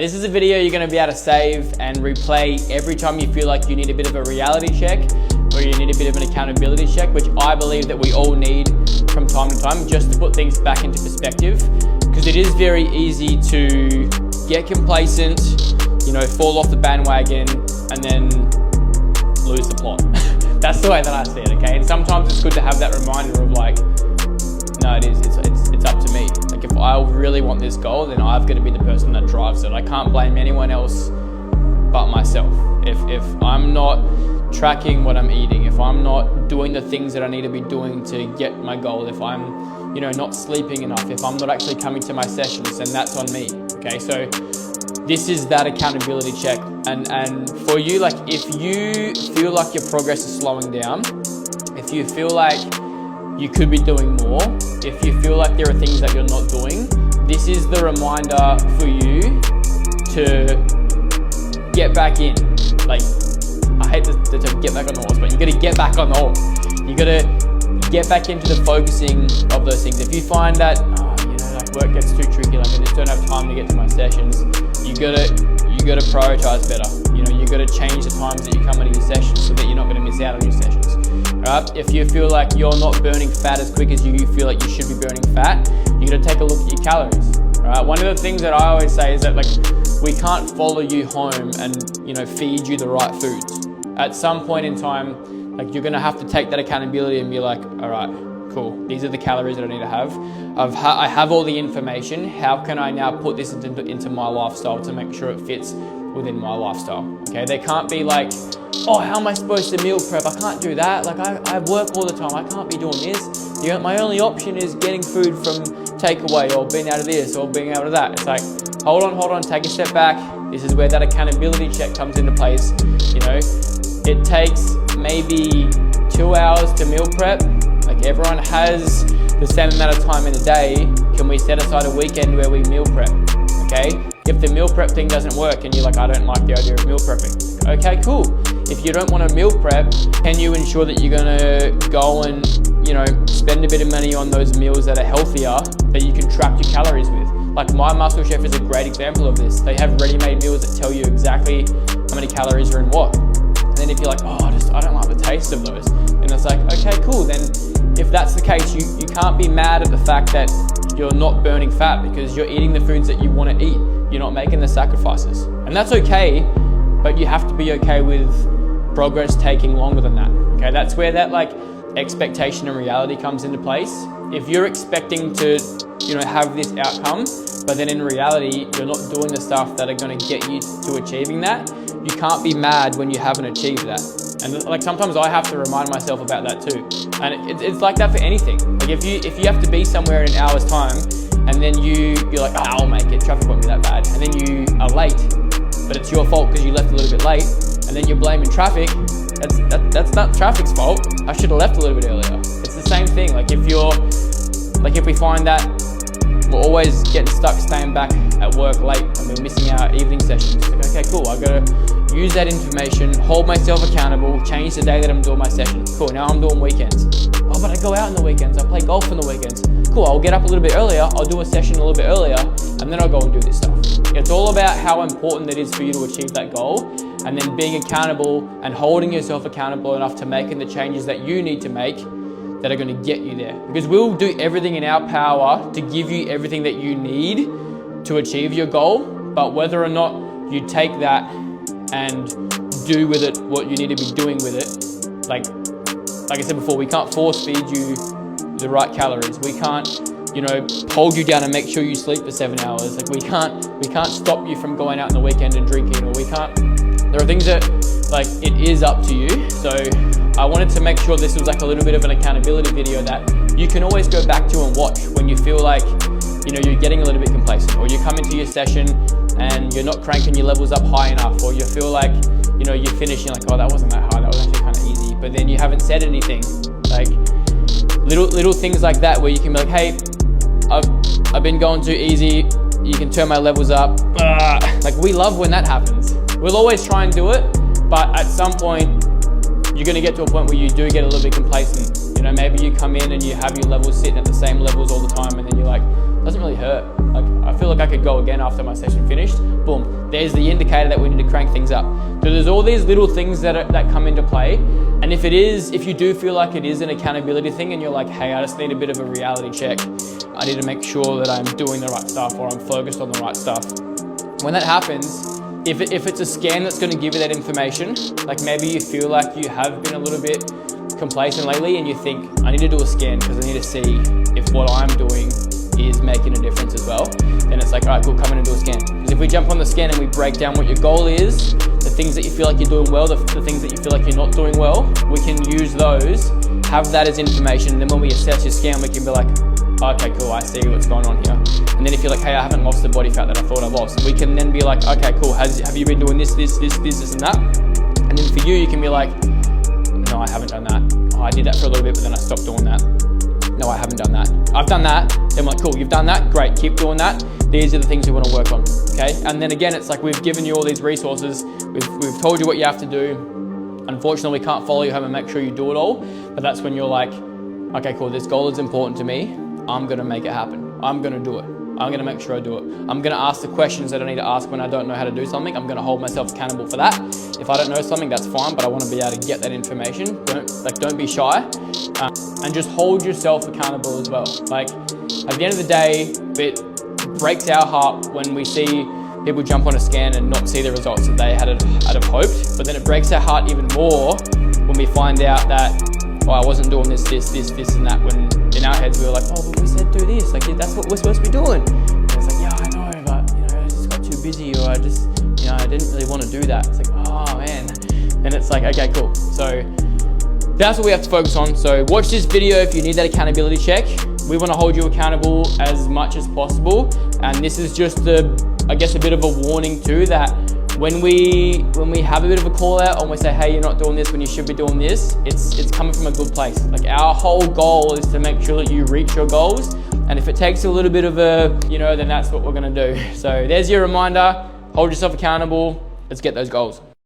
this is a video you're gonna be able to save and replay every time you feel like you need a bit of a reality check or you need a bit of an accountability check, which I believe that we all need from time to time, just to put things back into perspective. Because it is very easy to get complacent, fall off the bandwagon and then lose the plot. That's the way that I see it, okay? And sometimes it's good to have that reminder of like, no, it's up to me. Like if I really want this goal, then I've got to be the person that drives it. I can't blame anyone else but myself. If I'm not tracking what I'm eating, if I'm not doing the things that I need to be doing to get my goal, if I'm not sleeping enough, if I'm not actually coming to my sessions, then that's on me, okay? So this is that accountability check. And for you, like if you feel like your progress is slowing down, if you feel like you could be doing more, if you feel like there are things that you're not doing, this is the reminder for you to get back in. Like, I hate the term get back on the horse, but you gotta get back on the horse. You gotta get back into the focusing of those things. If you find that, like work gets too tricky, like I just don't have time to get to my sessions, you gotta prioritize better. You gotta change the times that you come into your sessions so that you're not gonna miss out on your sessions. Right? If you feel like you're not burning fat as quick as you feel like you should be burning fat, you gotta take a look at your calories. Right? One of the things that I always say is that like we can't follow you home and feed you the right foods. At some point in time, like you're gonna have to take that accountability and be like, all right, cool, these are the calories that I need to have. I have all the information. How can I now put this into my lifestyle to make sure it fits within my lifestyle? Okay, they can't be like, oh, how am I supposed to meal prep? I can't do that. Like I work all the time. I can't be doing this. My only option is getting food from takeaway or being out of this or being out of that. It's like, hold on, take a step back. This is where that accountability check comes into place. It takes maybe 2 hours to meal prep. Like everyone has the same amount of time in the day. Can we set aside a weekend where we meal prep? Okay. If the meal prep thing doesn't work and you're like, I don't like the idea of meal prepping. Okay, cool. If you don't want to meal prep, can you ensure that you're gonna go and, spend a bit of money on those meals that are healthier that you can track your calories with? Like My Muscle Chef is a great example of this. They have ready-made meals that tell you exactly how many calories are in what. And then if you're like, oh, I don't like the taste of those, then it's like, okay, cool. Then if that's the case, you can't be mad at the fact that you're not burning fat because you're eating the foods that you want to eat. You're not making the sacrifices. And that's okay, but you have to be okay with progress taking longer than that. Okay, that's where that like expectation and reality comes into place. If you're expecting to, have this outcome, but then in reality, you're not doing the stuff that are going to get you to achieving that, you can't be mad when you haven't achieved that. And like sometimes I have to remind myself about that too. And it's like that for anything. Like if you have to be somewhere in an hour's time, and then you're like, oh, I'll make it, traffic won't be that bad, and then you are late, but it's your fault because you left a little bit late, and then you're blaming traffic. That's not traffic's fault. I should have left a little bit earlier. It's the same thing. Like if we find that we're always getting stuck staying back at work late and we're missing our evening sessions, like, okay, cool, I gotta use that information, hold myself accountable, change the day that I'm doing my session. Cool, now I'm doing weekends. Oh, but I go out on the weekends, I play golf on the weekends. Cool, I'll get up a little bit earlier, I'll do a session a little bit earlier, and then I'll go and do this stuff. It's all about how important it is for you to achieve that goal, and then being accountable and holding yourself accountable enough to making the changes that you need to make that are going to get you there. Because we'll do everything in our power to give you everything that you need to achieve your goal, but whether or not you take that and do with it what you need to be doing with it, like I said before, we can't force feed you the right calories. We can't, hold you down and make sure you sleep for 7 hours. Like we can't stop you from going out on the weekend and drinking, or there are things that like it is up to you. So I wanted to make sure this was like a little bit of an accountability video that you can always go back to and watch when you feel like, you're getting a little bit complacent, or you come into your session and you're not cranking your levels up high enough, or you feel like, you're finishing like, oh, that wasn't that hard, that was actually kind of easy, but then you haven't said anything. Like little things like that where you can be like, hey, I've been going too easy, you can turn my levels up. Like we love when that happens. We'll always try and do it, but at some point, you're gonna get to a point where you do get a little bit complacent. Maybe you come in and you have your levels sitting at the same levels all the time, and then you're like, doesn't really hurt. Like I feel like I could go again after my session finished. Boom, there's the indicator that we need to crank things up. So there's all these little things that come into play. And if you do feel like it is an accountability thing and you're like, hey, I just need a bit of a reality check. I need to make sure that I'm doing the right stuff or I'm focused on the right stuff. When that happens, if it's a scan that's gonna give you that information, like maybe you feel like you have been a little bit complacent lately and you think, I need to do a scan because I need to see if what I'm doing is making a difference as well, then it's like, all right, cool, come in and do a scan. Because if we jump on the scan and we break down what your goal is, the things that you feel like you're doing well, the things that you feel like you're not doing well, we can use those, have that as information, and then when we assess your scan, we can be like, okay, cool, I see what's going on here. And then if you're like, hey, I haven't lost the body fat that I thought I lost, we can then be like, okay, cool, have you been doing this, and that? And then for you can be like, no, I haven't done that. Oh, I did that for a little bit, but then I stopped doing that. No, I haven't done that. I've done that. Then I'm like, cool, you've done that, great, keep doing that. These are the things you want to work on, okay? And then again, it's like we've given you all these resources. We've told you what you have to do. Unfortunately, we can't follow you home and make sure you do it all, but that's when you're like, okay, cool, this goal is important to me. I'm gonna make it happen. I'm gonna do it. I'm gonna make sure I do it. I'm gonna ask the questions that I need to ask when I don't know how to do something. I'm gonna hold myself accountable for that. If I don't know something, that's fine, but I wanna be able to get that information. Don't be shy. And just hold yourself accountable as well. Like, at the end of the day, it breaks our heart when we see people jump on a scan and not see the results that they had hoped. But then it breaks our heart even more when we find out that, oh, I wasn't doing this, and that. When in our heads we were like, oh, but we said do this. Like, that's what we're supposed to be doing. And it's like, yeah, I know, but I just got too busy, or I didn't really want to do that. It's like, oh man. And it's like, okay, cool. So that's what we have to focus on. So watch this video if you need that accountability check. We want to hold you accountable as much as possible. And this is just I guess a bit of a warning too, that when we have a bit of a call out and we say, hey, you're not doing this when you should be doing this, it's coming from a good place. Like, our whole goal is to make sure that you reach your goals. And if it takes a little bit of then that's what we're gonna do. So there's your reminder, hold yourself accountable. Let's get those goals.